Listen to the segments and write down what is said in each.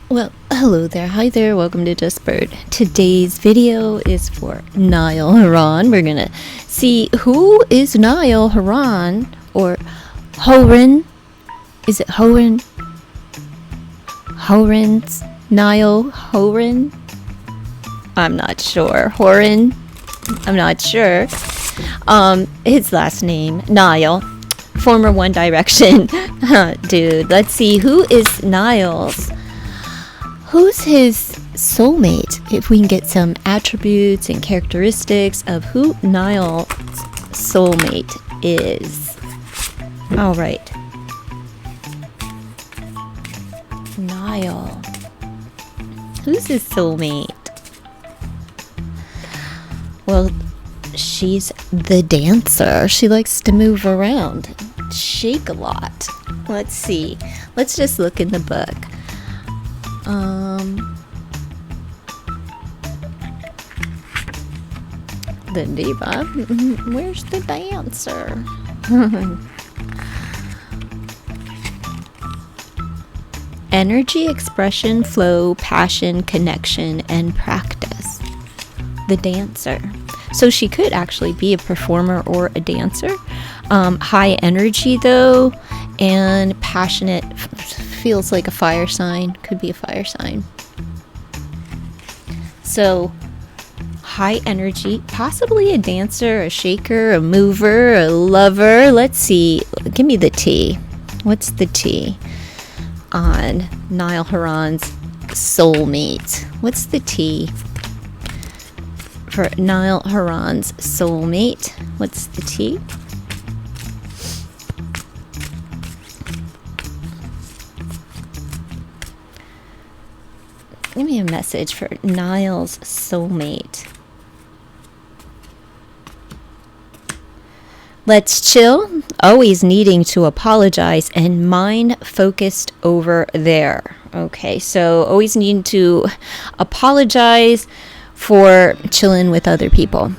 Well, hello there. Hi there. Welcome to Just Bird. Today's video is for Niall Horan. We're going to see who is Niall Horan or Horan. Is it Horan? Horan's Niall Horan? I'm not sure. Horan? I'm not sure. His last name, Niall. Former One Direction dude. Let's see, who is Niall's? Who's his soulmate? If we can get some attributes and characteristics of who Niall's soulmate is. All right. Niall. Who's his soulmate? Well, she's the dancer. She likes to move around, shake a lot. Let's see. Let's just look in the book. The diva. Where's the dancer? Energy, expression, flow, passion, connection, and practice. The dancer. So she could actually be a performer or a dancer. High energy though, and passionate. Feels like a fire sign. Could be a fire sign. So high energy, possibly a dancer, a shaker, a mover, a lover. Let's see. Give me the T. What's the T on Niall Horan's soulmate? What's the T for Niall Horan's soulmate? What's the T? Give me a message for Niall's soulmate. Let's chill, always needing to apologize, and mind focused over there. Okay, so always needing to apologize for chilling with other people.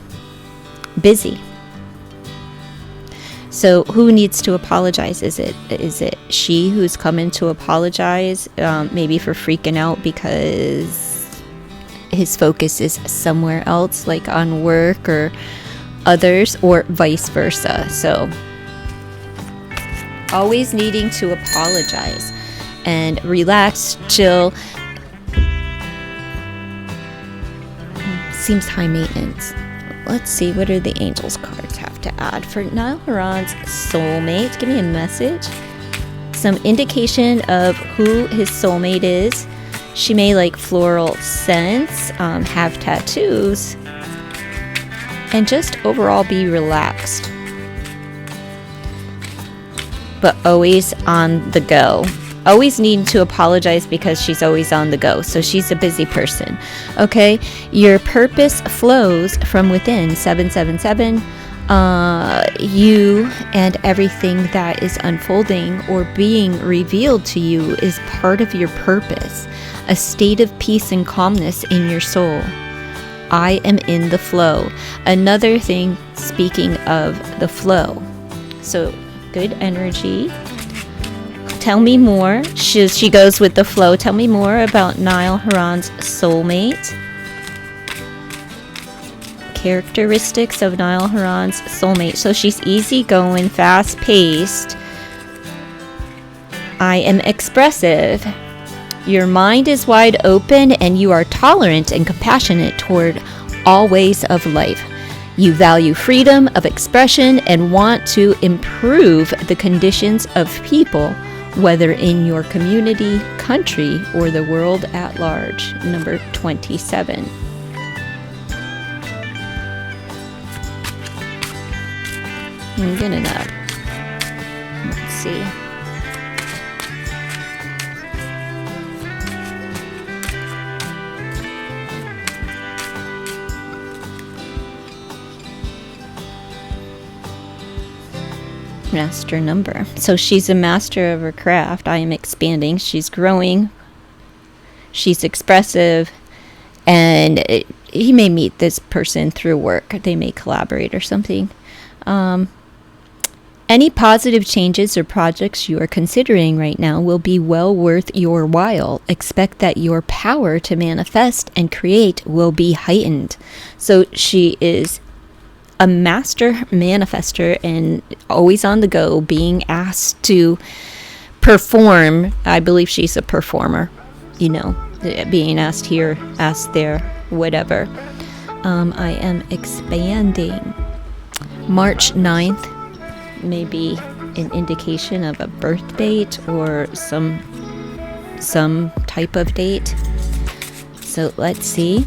Busy. So who needs to apologize? Is it she who's coming to apologize? Maybe for freaking out because his focus is somewhere else, like on work or others, or vice versa. So always needing to apologize and relax, chill. Seems high maintenance. Let's see, what do the angels cards have to add for Niall Horan's soulmate? Give me a message. Some indication of who his soulmate is. She may like floral scents, have tattoos, and just overall be relaxed. But always on the go. Always needing to apologize because she's always on the go. So she's a busy person. Okay? Your purpose flows from within. 777. You and everything that is unfolding or being revealed to you is part of your purpose. A state of peace and calmness in your soul. I am in the flow. Another thing, speaking of the flow. So good energy. Tell me more. She goes with the flow. Tell me more about Niall Horan's soulmate. Characteristics of Niall Horan's soulmate. So she's easygoing, fast-paced. I am expressive. Your mind is wide open and you are tolerant and compassionate toward all ways of life. You value freedom of expression and want to improve the conditions of people, whether in your community, country, or the world at large. Number 27. I'm gonna let's see. Master number. So she's a master of her craft. I am expanding. She's growing. She's expressive. And he may meet this person through work. They may collaborate or something. Any positive changes or projects you are considering right now will be well worth your while. Expect that your power to manifest and create will be heightened. So she is a master manifester and always on the go, being asked to perform. I believe she's a performer, being asked here, asked there, whatever. I am expanding. March 9th. Maybe an indication of a birth date or some type of date. So let's see.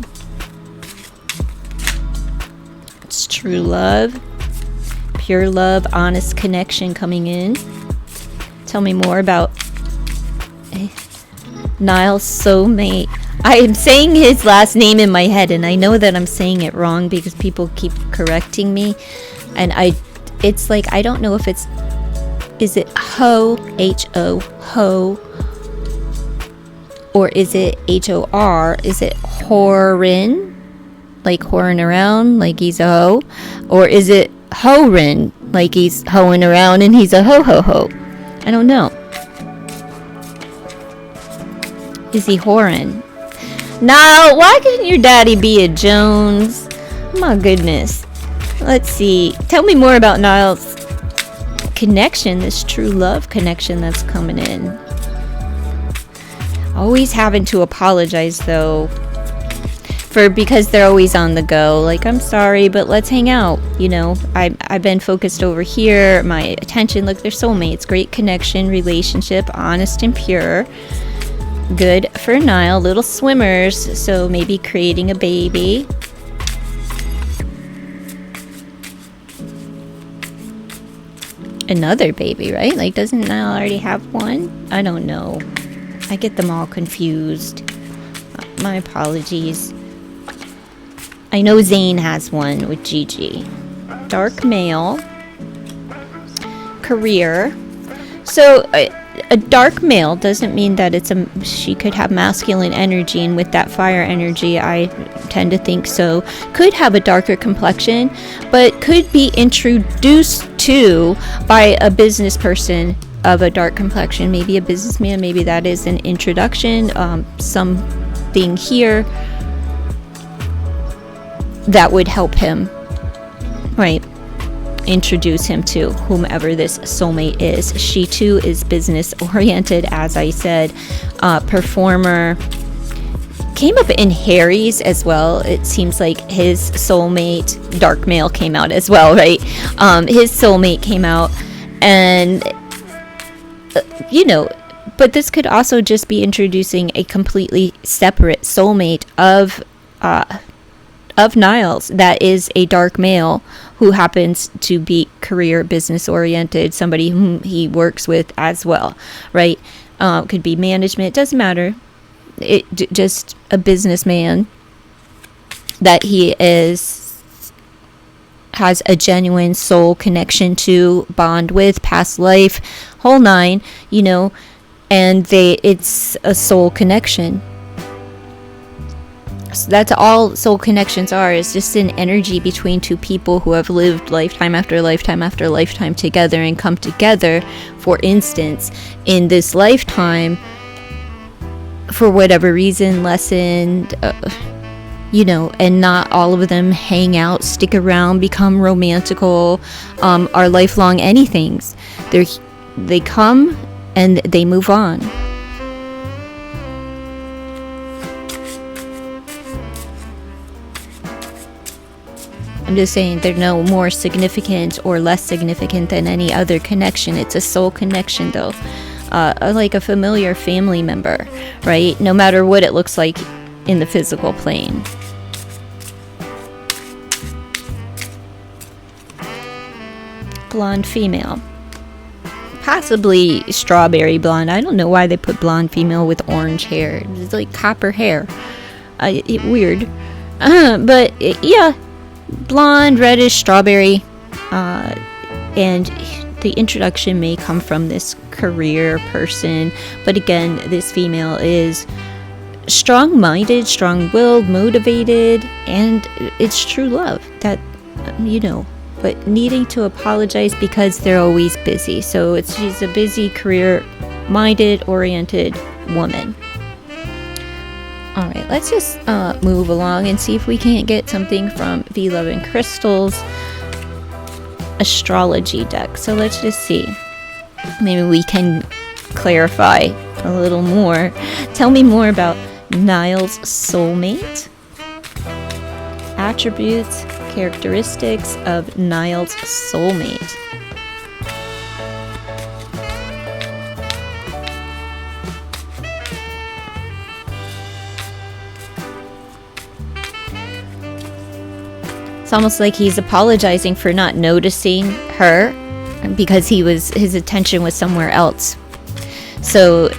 It's true love, pure love, honest connection coming in. Tell me more about Niall's soulmate. I am saying his last name in my head, and I know that I'm saying it wrong because people keep correcting me, and it's like, I don't know if is it Ho, H-O, Ho, or is it H-O-R? Is it Horan, like whoring around, like he's a hoe? Or is it Horan, like he's hoeing around and he's a ho-ho-ho? I don't know. Is he Horan? Now, why couldn't your daddy be a Jones? My goodness. Let's see. Tell me more about Niall's connection, this true love connection that's coming in. Always having to apologize though, because they're always on the go. Like, I'm sorry, but let's hang out. I've been focused over here. My attention. Look, they're soulmates. Great connection, relationship, honest and pure. Good for Niall. Little swimmers. So maybe creating a baby. Another baby, right? Like, doesn't Niall already have one? I don't know. I get them all confused. My apologies. I know Zayn has one with Gigi. Dark male. Career. So a dark male doesn't mean that she could have masculine energy, and with that fire energy, I tend to think so. Could have a darker complexion, but could be introduced to by a business person of a dark complexion, maybe a businessman. Maybe that is an introduction, something here that would help him, right? Introduce him to whomever this soulmate is. She too is business oriented, as I said. Performer. Came up in Harry's as well. It seems like his soulmate, dark male, came out as well, right? His soulmate came out, and but this could also just be introducing a completely separate soulmate of Niall's that is a dark male who happens to be career business oriented, somebody whom he works with as well, right? Could be management, doesn't matter. Just a businessman that he has a genuine soul connection to, bond with, past life, whole nine, and it's a soul connection. So that's all soul connections are, is just an energy between two people who have lived lifetime after lifetime after lifetime together and come together, for instance, in this lifetime, for whatever reason, lessened, and not all of them hang out, stick around, become romantical, are lifelong anythings. They come and they move on. I'm just saying they're no more significant or less significant than any other connection. It's a soul connection, though. Like a familiar family member, right? No matter what it looks like in the physical plane. Blonde female. Possibly strawberry blonde. I don't know why they put blonde female with orange hair. It's like copper hair. Weird. Yeah. Blonde, reddish, strawberry. And the introduction may come from this career person. But again, this female is strong-minded, strong-willed, motivated, and it's true love that, but needing to apologize because they're always busy. So she's a busy, career-minded, oriented woman. All right, let's just move along and see if we can't get something from V Love and Crystal's astrology deck. So let's just see. Maybe we can clarify a little more. Tell me more about Niall's soulmate. Attributes, characteristics of Niall's soulmate. It's almost like he's apologizing for not noticing her because his attention was somewhere else. So,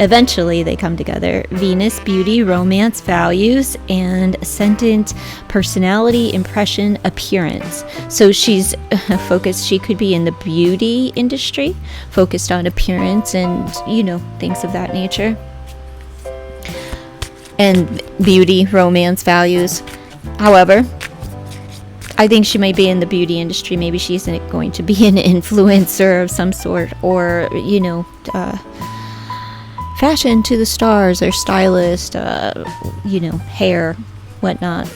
eventually they come together. Venus, beauty, romance, values, and ascendant, personality, impression, appearance. So she's focused, she could be in the beauty industry, focused on appearance and, things of that nature. And beauty, romance, values. However, I think she might be in the beauty industry. Maybe she's going to be an influencer of some sort, or, fashion to the stars, or stylist, hair, whatnot.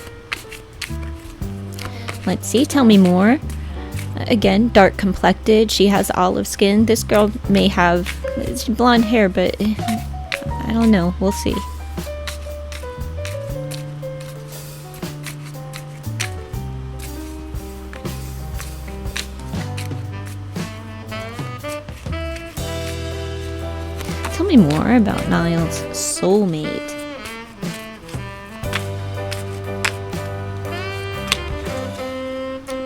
Let's see, tell me more. Again, dark complected. She has olive skin. This girl may have blonde hair, but I don't know. We'll see. Tell me more about Niall's soulmate.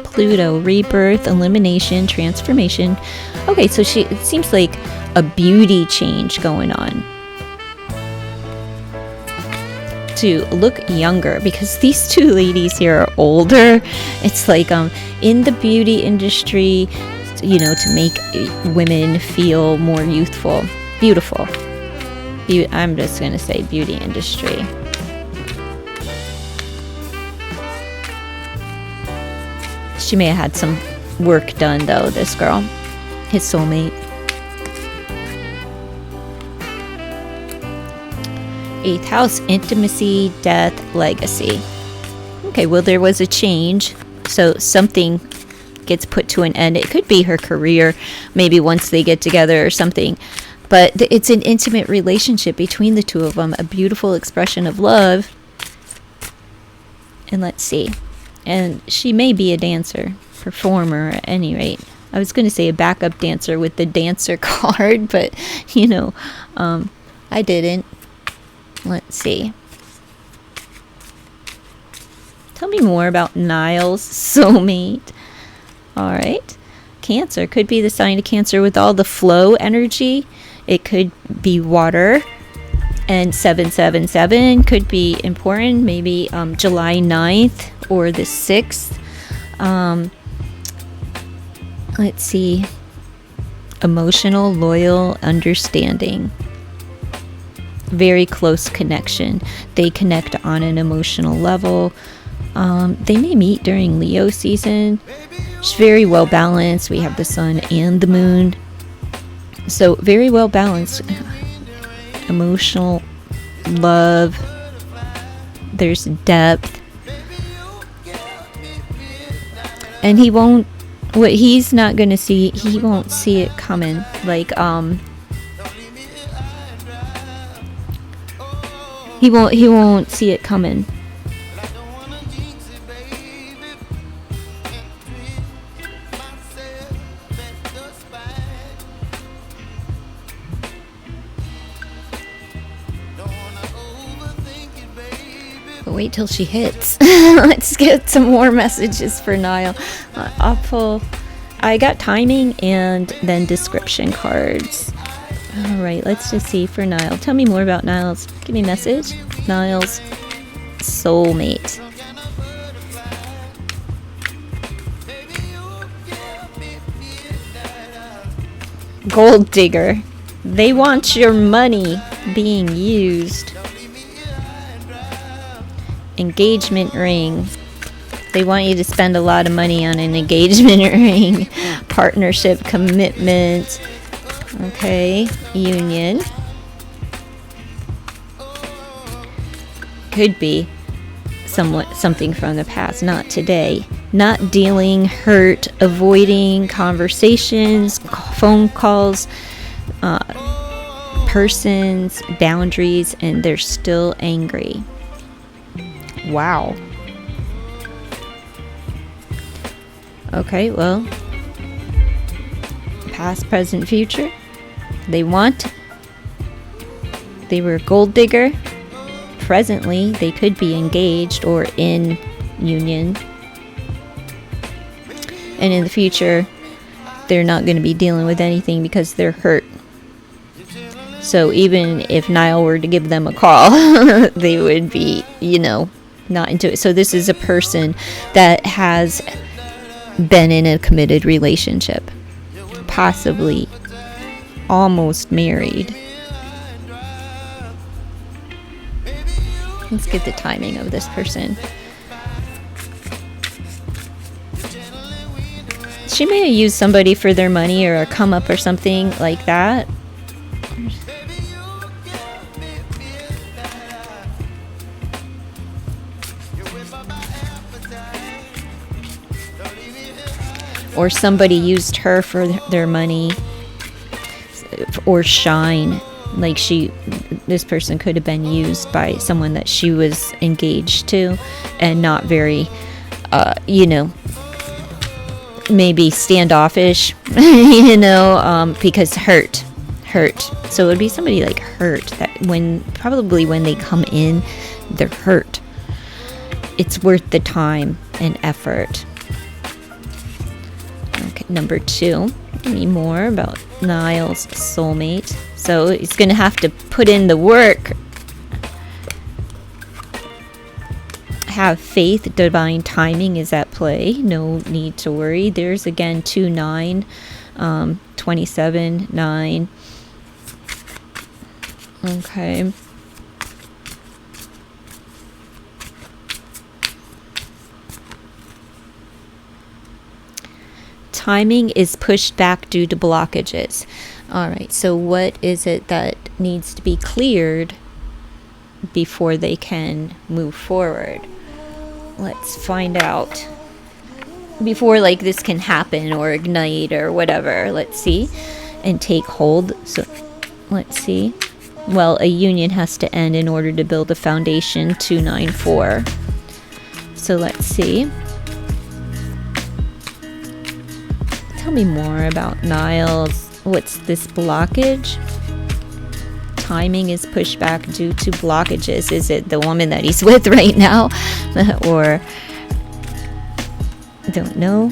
Pluto, rebirth, elimination, transformation. Okay, so it seems like a beauty change going on. To look younger, because these two ladies here are older. It's like in the beauty industry, to make women feel more youthful. Beautiful. I'm just going to say beauty industry. She may have had some work done, though, this girl. His soulmate. 8th house, intimacy, death, legacy. Okay, well, there was a change. So something gets put to an end. It could be her career, maybe once they get together or something. But it's an intimate relationship between the two of them, a beautiful expression of love. And let's see. And she may be a dancer, performer at any rate. I was going to say a backup dancer with the dancer card, but, I didn't. Let's see. Tell me more about Niall's soulmate. All right. Cancer. Could be the sign of Cancer with all the flow energy. It could be water, and 777 could be important, maybe July 9th or the 6th. Let's see. Emotional, loyal, understanding. Very close connection. They connect on an emotional level. They may meet during Leo season. It's very well balanced. We have the sun and the moon. So very well balanced. Emotional love. There's depth. And he's not going to see, he won't see it coming. Like, he won't see it coming. But wait till she hits. Let's get some more messages for Niall. I got timing and then description cards. All right, let's just see for Niall. Tell me more about Niall's. Give me a message. Niall's soulmate. Gold digger. They want your money being used. Engagement ring. They want you to spend a lot of money on an engagement ring, partnership, commitment. Okay, union. Could be something from the past, not today. Not dealing, hurt, avoiding conversations, phone calls, persons, boundaries, and they're still angry. Wow. Okay, well, past, present, future. They were a gold digger. Presently, they could be engaged or in union. And in the future, they're not going to be dealing with anything because they're hurt. So even if Niall were to give them a call, they would be, not into it. So this is a person that has been in a committed relationship, possibly almost married. Let's get the timing of this person. She may have used somebody for their money or a come up or something like that. Or somebody used her for their money or shine. Like this person could have been used by someone that she was engaged to and not very, maybe standoffish, because hurt. So it would be somebody like hurt that probably when they come in, they're hurt. It's worth the time and effort. Okay, number 2. Give me more about Niall's soulmate. So he's going to have to put in the work. Have faith, divine timing is at play. No need to worry. There's again 2, 9, 27, 9. Okay. Timing is pushed back due to blockages. All right, so what is it that needs to be cleared before they can move forward? Let's find out. Before this can happen or ignite or whatever, let's see. And take hold. So let's see. Well, a union has to end in order to build a foundation, 294. So let's see. Tell me more about Niall's. What's this blockage? Timing is pushed back due to blockages. Is it the woman that he's with right now? Or, don't know.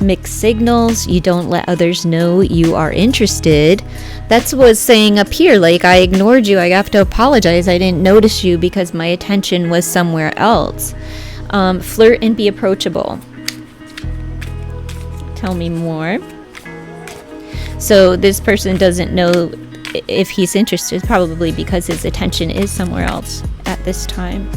Mixed signals. You don't let others know you are interested. That's what I was saying up here. I ignored you. I have to apologize. I didn't notice you because my attention was somewhere else. Flirt and be approachable. Tell me more. So this person doesn't know if he's interested, probably because his attention is somewhere else at this time.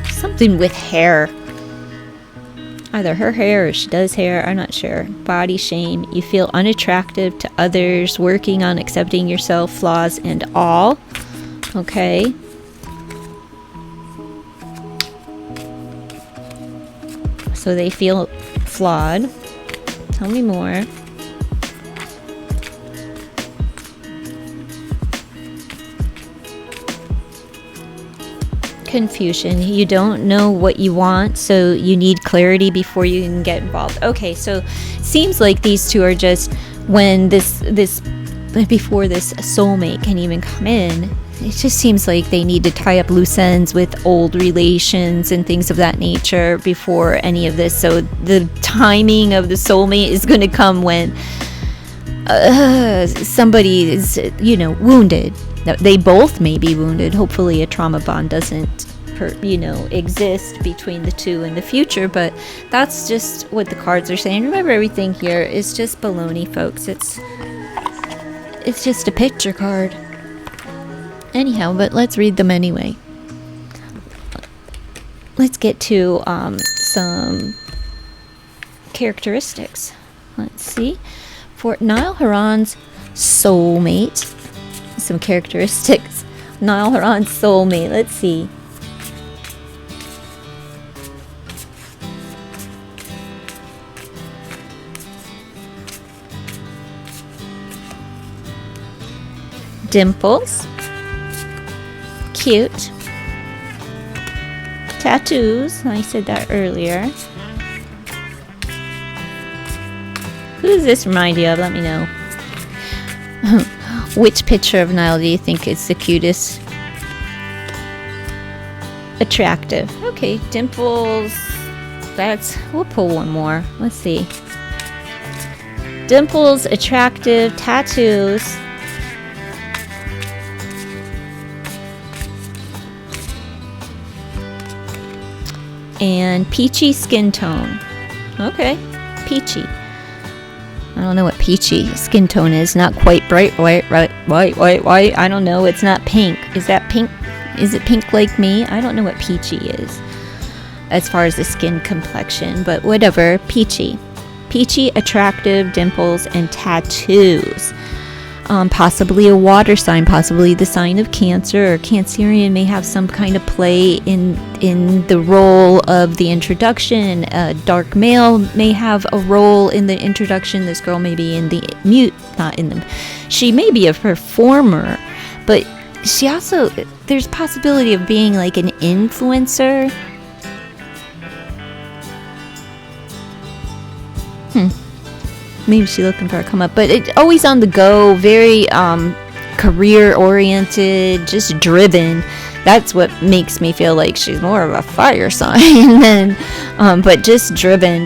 Something with hair. Either her hair or she does hair, I'm not sure. Body shame. You feel unattractive to others, working on accepting yourself, flaws and all. Okay. So they feel flawed. Tell me more. Confusion. You don't know what you want, so you need clarity before you can get involved. Okay, so it seems like these two are just when before this soulmate can even come in. It just seems like they need to tie up loose ends with old relations and things of that nature before any of this. So the timing of the soulmate is going to come when somebody is, wounded. They both may be wounded. Hopefully a trauma bond doesn't exist between the two in the future, but that's just what the cards are saying. Remember, everything here is just baloney, folks. It's just a picture card. Anyhow, but let's read them anyway. Let's get to some characteristics. Let's see. For Niall Horan's soulmate, some characteristics. Niall Horan's soulmate. Let's see. Dimples. Cute. Tattoos. I said that earlier. Who does this remind you of? Let me know. Which picture of Niall do you think is the cutest? Attractive. Okay, dimples. We'll pull one more. Let's see. Dimples, attractive, tattoos. And peachy skin tone. Okay, peachy. I don't know what peachy skin tone is. Not quite bright white. I don't know. It's not pink. Is that pink? Is it pink like me? I don't know what peachy is as far as the skin complexion, but whatever. Peachy. Peachy, attractive, dimples, and tattoos. Possibly a water sign, possibly the sign of Cancer, or Cancerian may have some kind of play in the role of the introduction. A dark male may have a role in the introduction. This girl may be in the she may be a performer, but she also, there's possibility of being like an influencer. Maybe she's looking for a come up, but it's always on the go, very career oriented, just driven. That's what makes me feel like she's more of a fire sign than, but just driven.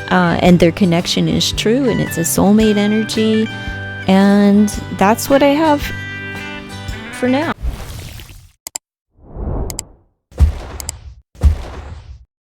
And their connection is true, and it's a soulmate energy, and that's what I have for now.